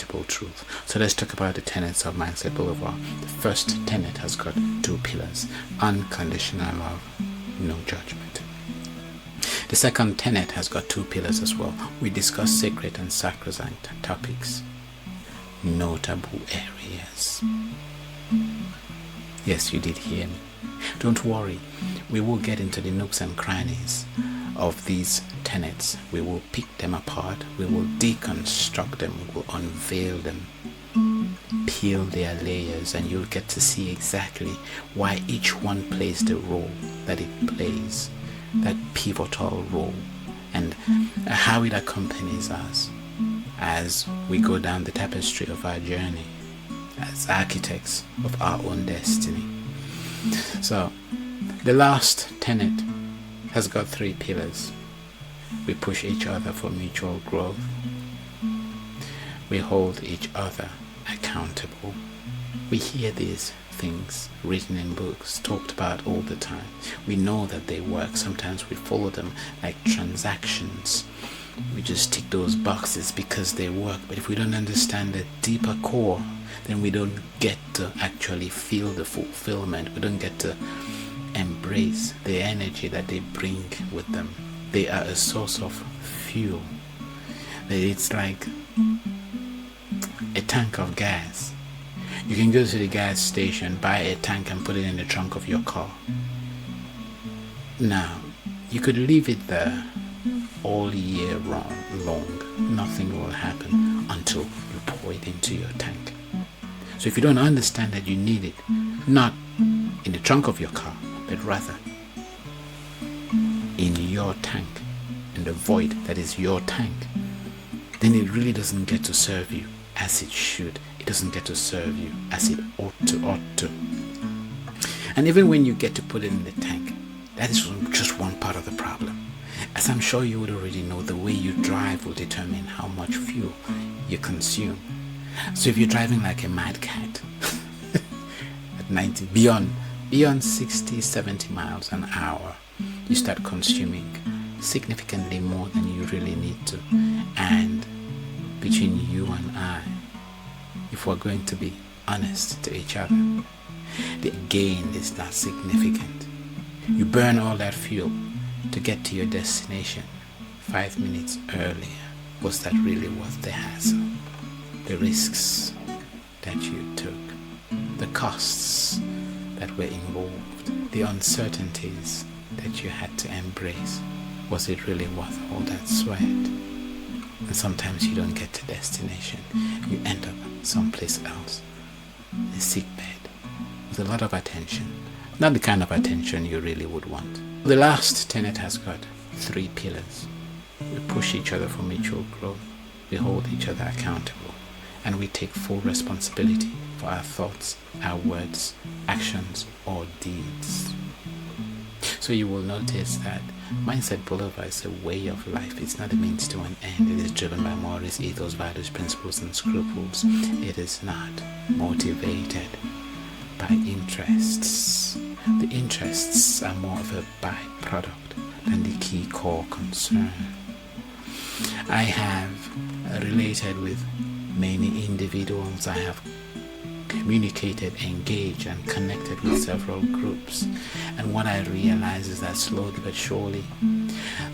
immutable truth. So let's talk about the tenets of Mindset Boulevard. The first tenet has got 2 pillars: unconditional love, no judgment. The second tenet has got 2 pillars as well. We discuss sacred and sacrosanct topics, no taboo areas. Yes, you did hear me. Don't worry, we will get into the nooks and crannies of these tenets. We will pick them apart, we will deconstruct them, we will unveil them, peel their layers, and you'll get to see exactly why each one plays the role that it plays, that pivotal role, and how it accompanies us as we go down the tapestry of our journey as architects of our own destiny. So the last tenet has got 3 pillars. We push each other for mutual growth. We hold each other accountable. We hear these things written in books, talked about all the time. We know that they work. Sometimes we follow them like transactions. We just tick those boxes because they work. But if we don't understand the deeper core, then we don't get to actually feel the fulfillment. We don't get to embrace the energy that they bring with them. They are a source of fuel. It's like a tank of gas. You can go to the gas station, buy a tank and put it in the trunk of your car. Now, you could leave it there all year long. Nothing will happen until you pour it into your tank. So if you don't understand that you need it, not in the trunk of your car, but rather in your tank, in the void that is your tank, then it really doesn't get to serve you as it should. It doesn't get to serve you as it ought to. And even when you get to put it in the tank, that is just one part of the problem. As I'm sure you would already know, the way you drive will determine how much fuel you consume. So if you're driving like a mad cat at 90, beyond 60, 70 miles an hour, you start consuming significantly more than you really need to. And between you and I, if we're going to be honest to each other, the gain is not significant. You burn all that fuel to get to your destination 5 minutes earlier. Was that really worth the hassle? The risks that you took, the costs that were involved, the uncertainties that you had to embrace, was it really worth all that sweat? And sometimes you don't get to destination. You end up someplace else, a sick bed, with a lot of attention. Not the kind of attention you really would want. The last tenet has got 3 pillars. We push each other for mutual growth. We hold each other accountable. And we take full responsibility for our thoughts, our words, actions, or deeds. So you will notice that Mindset Boulevard is a way of life. It's not a means to an end. It is driven by morals, ethos, values, principles, and scruples. It is not motivated by interests. The interests are more of a byproduct than the key core concern. I have related with many individuals. I have communicated, engaged, and connected with several groups. And what I realize is that slowly but surely,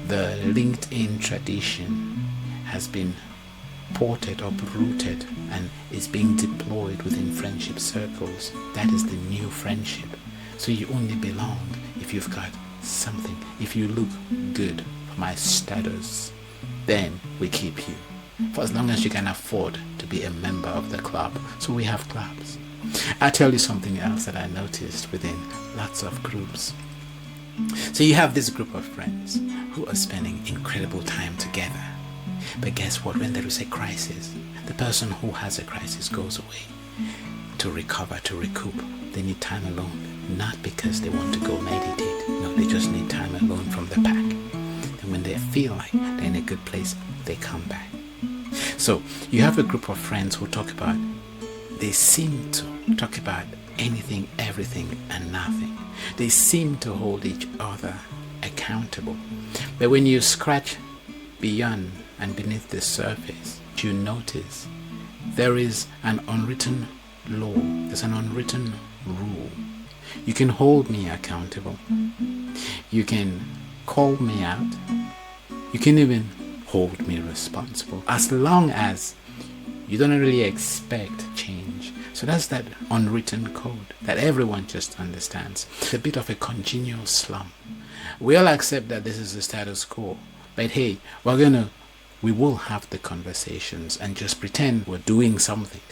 the LinkedIn tradition has been ported, uprooted, and is being deployed within friendship circles. That is the new friendship. So you only belong if you've got something. If you look good for my status, then we keep you. For as long as you can afford to be a member of the club. So we have clubs. I'll tell you something else that I noticed within lots of groups. So you have this group of friends who are spending incredible time together. But guess what? When there is a crisis, the person who has a crisis goes away to recover, to recoup. They need time alone. Not because they want to go meditate. No, they just need time alone from the pack. And when they feel like they're in a good place, they come back. So you have a group of friends who they seem to talk about anything, everything, and nothing. They seem to hold each other accountable. But when you scratch beyond and beneath the surface, you notice There is an unwritten law, there's an unwritten rule. You can hold me accountable. You can call me out. You can even hold me responsible, as long as you don't really expect change. So that's that unwritten code that everyone just understands. It's a bit of a congenial slum. We all accept that this is the status quo, but hey, we will have the conversations and just pretend we're doing something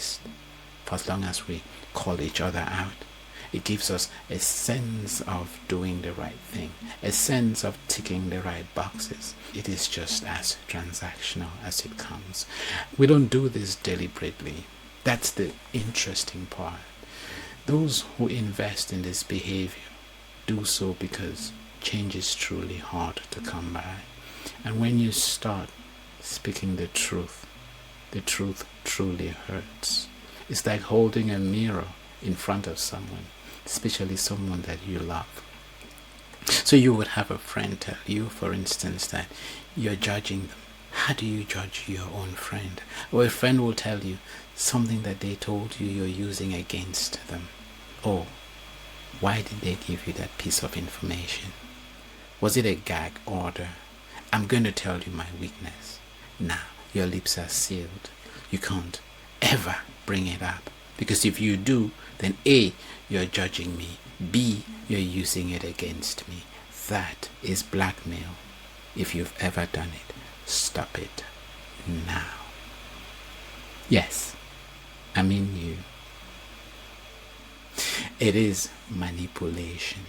for as long as we call each other out. It gives us a sense of doing the right thing, a sense of ticking the right boxes. It is just as transactional as it comes. We don't do this deliberately. That's the interesting part. Those who invest in this behavior do so because change is truly hard to come by. And when you start speaking the truth truly hurts. It's like holding a mirror in front of someone, especially someone that you love. So you would have a friend tell you, for instance, that you're judging them. How do you judge your own friend? Or a friend will tell you something that they told you you're using against them. Oh, why did they give you that piece of information? Was it a gag order? I'm going to tell you my weakness. Now, your lips are sealed. You can't ever bring it up. Because if you do, then A, you're judging me. B, you're using it against me. That is blackmail. If you've ever done it, stop it now. Yes, I mean you. It is manipulation.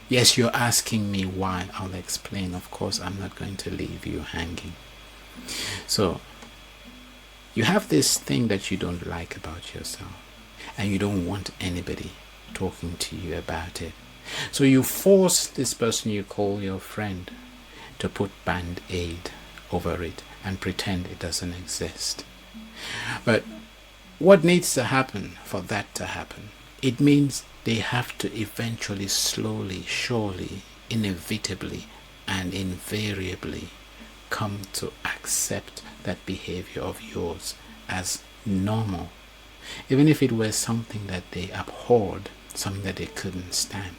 Yes, you're asking me why. I'll explain. Of course, I'm not going to leave you hanging. So, you have this thing that you don't like about yourself, and you don't want anybody talking to you about it. So you force this person you call your friend to put band-aid over it and pretend it doesn't exist. But what needs to happen for that to happen? It means they have to eventually, slowly, surely, inevitably, and invariably come to accept that behavior of yours as normal. Even if it were something that they abhorred, something that they couldn't stand.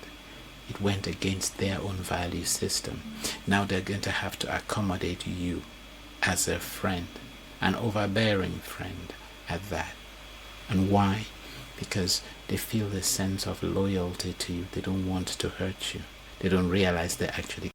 It went against their own value system. Now they're going to have to accommodate you as a friend, an overbearing friend at that. And why? Because they feel a sense of loyalty to you. They don't want to hurt you. They don't realize they're actually